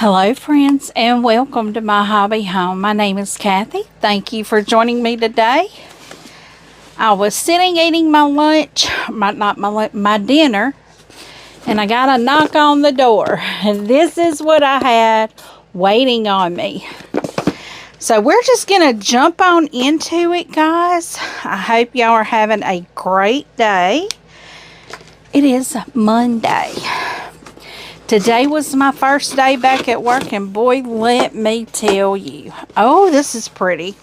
Hello friends and welcome to My Hobby Home. My name is Cathy. Thank you for joining me today. I was sitting eating my lunch, my dinner, and I got a knock on the door. And this is what I had waiting on me. So we're just going to jump on into it, guys. I hope y'all are having a great day. It is Monday. Today was my first day back at work, and boy, let me tell you. Oh, this is pretty.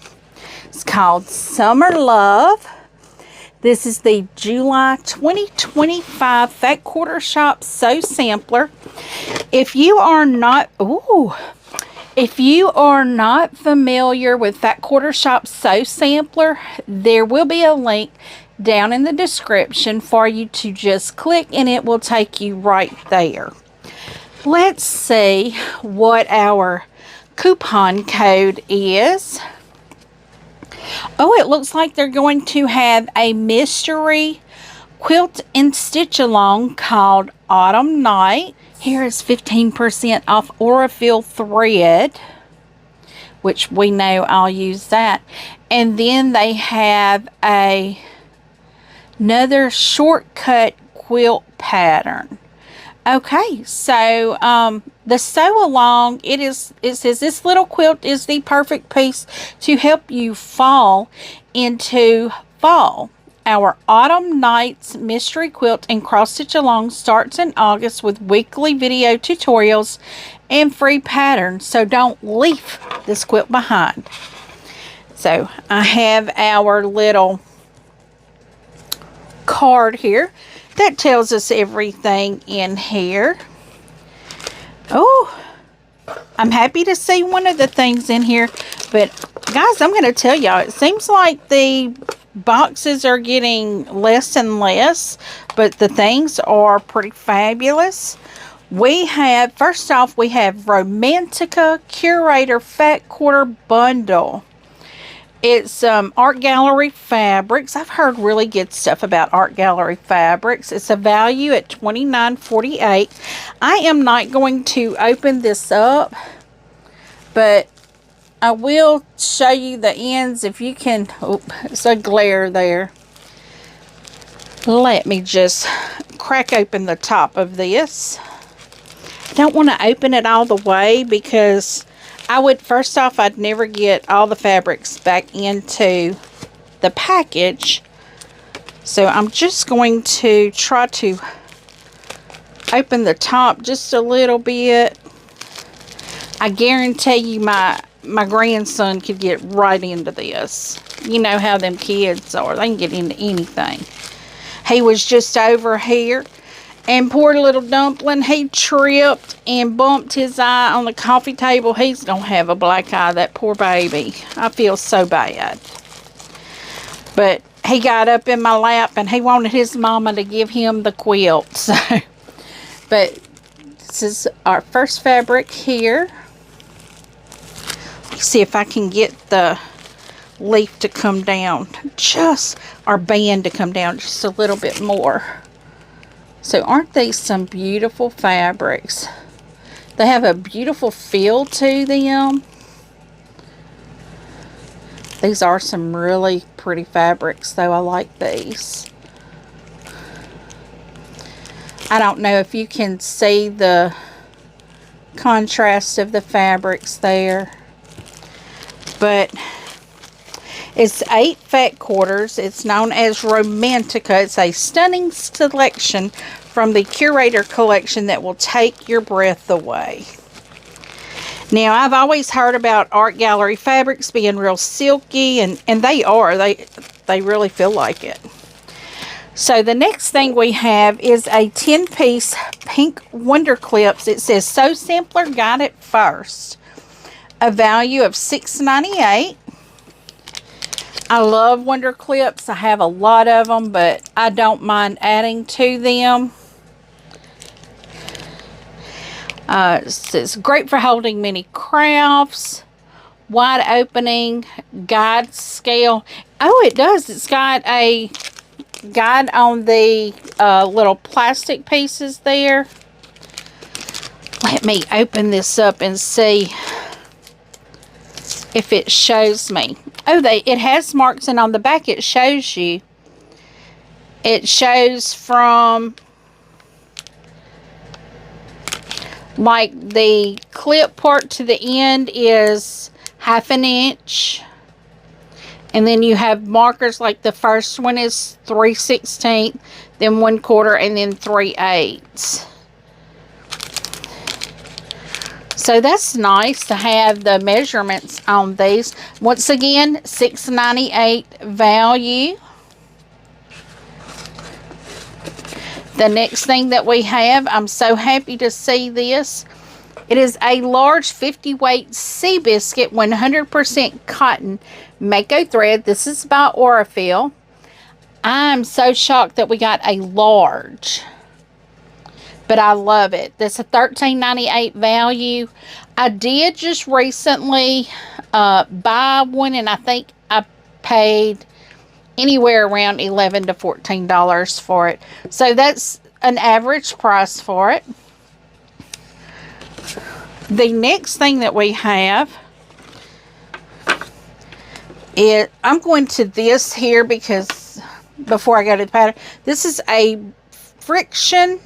It's called Summer Love. This is the July 2025 Fat Quarter Shop Sew Sampler. If you are not familiar with Fat Quarter Shop Sew Sampler, there will be a link down in the description for you to just click, and it will take you right there. Let's see what our coupon code is. Oh, it looks like they're going to have a mystery quilt and stitch along called Autumn Night. Here is 15% off Aurifil thread, which we know I'll use that. And then they have another shortcut quilt pattern. Okay, so the sew along, it says this little quilt is the perfect piece to help you fall into fall. Our Autumn Nights Mystery Quilt and Cross Stitch Along starts in August with weekly video tutorials and free patterns, so don't leave this quilt behind. So I have our little card here that tells us everything in here. Oh, I'm happy to see one of the things in here. But guys, I'm going to tell y'all, it seems like the boxes are getting less and less, but the things are pretty fabulous. We have, first off, we have Romantica Curator Fat Quarter Bundle. It's Art Gallery fabrics. I've heard really good stuff about Art Gallery fabrics. It's a value at $29.48. I am not going to open this up, but I will show you the ends if you can. Oh, it's a glare there. Let me just crack open the top of this. I don't want to open it all the way because first off, I'd never get all the fabrics back into the package. So I'm just going to try to open the top just a little bit. I guarantee you my grandson could get right into this. You know how them kids are. They can get into anything. He was just over here. And poor little dumpling, he tripped and bumped his eye on the coffee table. He's going to have a black eye, that poor baby. I feel so bad. But he got up in my lap and he wanted his mama to give him the quilt. So, but this is our first fabric here. Let's see if I can get the leaf to come down. Our band to come down just a little bit more. So aren't these some beautiful fabrics? They have a beautiful feel to them. These are some really pretty fabrics, though. I like these. I don't know if you can see the contrast of the fabrics there. But it's 8 fat quarters. It's known as Romantica. It's a stunning selection from the Curator collection that will take your breath away. Now, I've always heard about Art Gallery fabrics being real silky, and they are. They really feel like it. So the next thing we have is a 10-piece pink Wonder Clips. It says Sew Sampler Got It First. A value of $6.98. I love Wonder Clips. I have a lot of them, but I don't mind adding to them. It's great for holding mini crafts, wide opening, guide scale. Oh, it does. It's got a guide on the little plastic pieces there. Let me open this up and see if it shows me. Oh, it has marks, and on the back it shows you. It shows from like the clip part to the end is 1/2 inch. And then you have markers like the first one is 3/16, then 1/4, and then 3/8. So that's nice to have the measurements on these. Once again, $6.98 value. The next thing that we have, I'm so happy to see this. It is a large 50 weight sea biscuit, 100% cotton Mako thread. This is by Aurifil. I'm so shocked that we got a large, but I love it. That's a $13.98 value. I did just recently buy one, and I think I paid anywhere around $11 to $14 for it. So that's an average price for it. The next thing that we have is, I'm going to this here because before I go to the pattern, this is a friction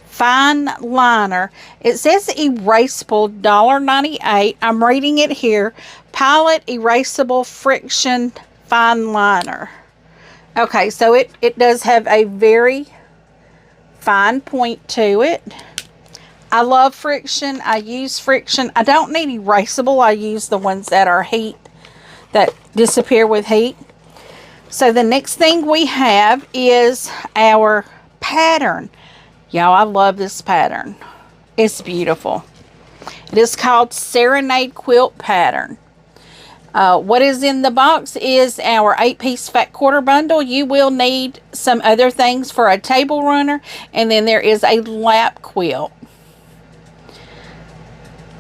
fine liner. It says erasable, $1.98. I'm reading it here. Pilot erasable friction fine liner. Okay, so it does have a very fine point to it. I love friction. I use friction. I don't need erasable. I use the ones that are heat, that disappear with heat. So the next thing we have is our pattern. Y'all, I love this pattern. It's beautiful. It is called Serenade Quilt Pattern. What is in the box is our 8-piece fat quarter bundle. You will need some other things for a table runner, and then there is a lap quilt.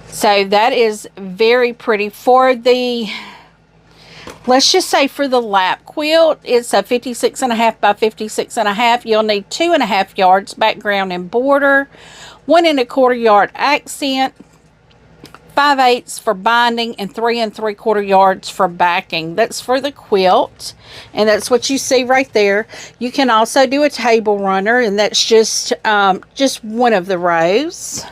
So that is very pretty. For the, let's just say for the lap quilt, it's a 56.5 by 56.5. You'll need 2.5 yards background and border, 1 1/4 yard accent, 5/8 for binding, and 3 3/4 yards for backing. That's for the quilt, and that's what you see right there. You can also do a table runner, and that's just one of the rows.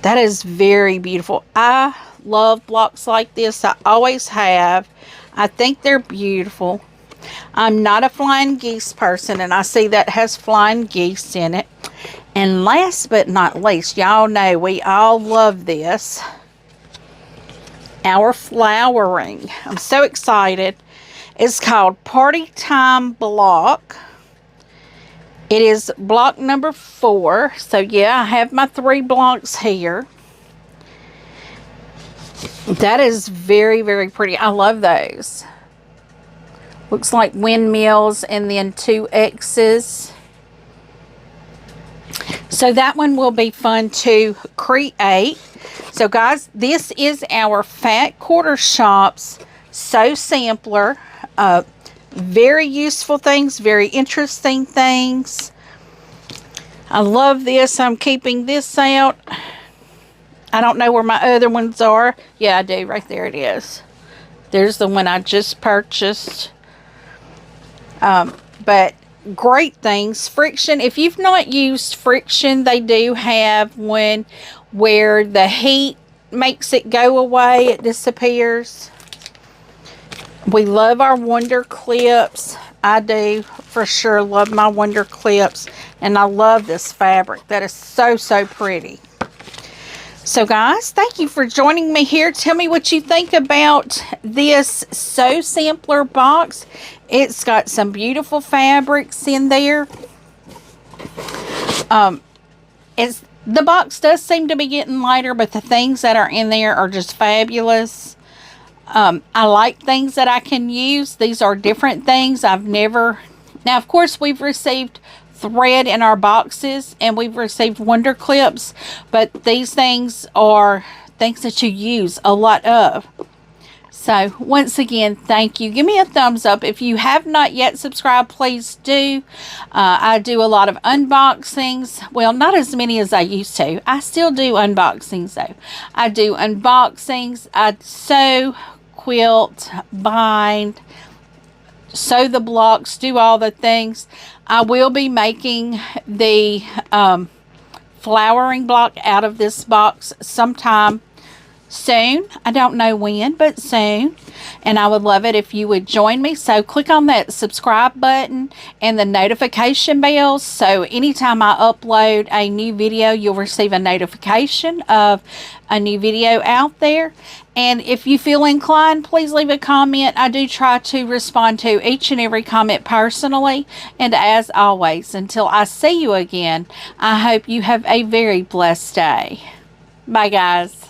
That is very beautiful. I love blocks like this. I always have. I think they're beautiful. I'm not a flying geese person, and I see that has flying geese in it. And last but not least, y'all know we all love this. Our flowering. I'm so excited. It's called Party Time Block. It is block number 4. So yeah, I have my 3 blocks here. That is very, very pretty. I love those. Looks like windmills and then 2 X's. So that one will be fun to create. So guys, this is our Fat Quarter Shops Sew Sampler. Very useful things, very interesting things. I love this. I'm keeping this out. I don't know where my other ones are. Yeah, I do. Right there it is. There's the one I just purchased. But great things. Friction. If you've not used friction, they do have one where the heat makes it go away. It disappears. We love our Wonder Clips. I do for sure love my Wonder Clips. And I love this fabric. That is so, so pretty. So guys, thank you for joining me here. Tell me what you think about this Sew Sampler box. It's got some beautiful fabrics in there. The box does seem to be getting lighter, but the things that are in there are just fabulous. I like things that I can use. These are different things I've never... Now, of course, we've received thread in our boxes, and we've received Wonder Clips, but these things are things that you use a lot of. So once again, thank you. Give me a thumbs up. If you have not yet subscribed, please do. I do a lot of unboxings. Well, not as many as I used to. I still do unboxings though. I do unboxings. I sew, quilt, bind, sew the blocks, do all the things. I will be making the flowering block out of this box sometime soon. I don't know when, but soon. And I would love it if you would join me. So click on that subscribe button and the notification bell. So anytime I upload a new video, you'll receive a notification of a new video out there. And if you feel inclined, please leave a comment. I do try to respond to each and every comment personally. And as always, until I see you again, I hope you have a very blessed day. Bye, guys.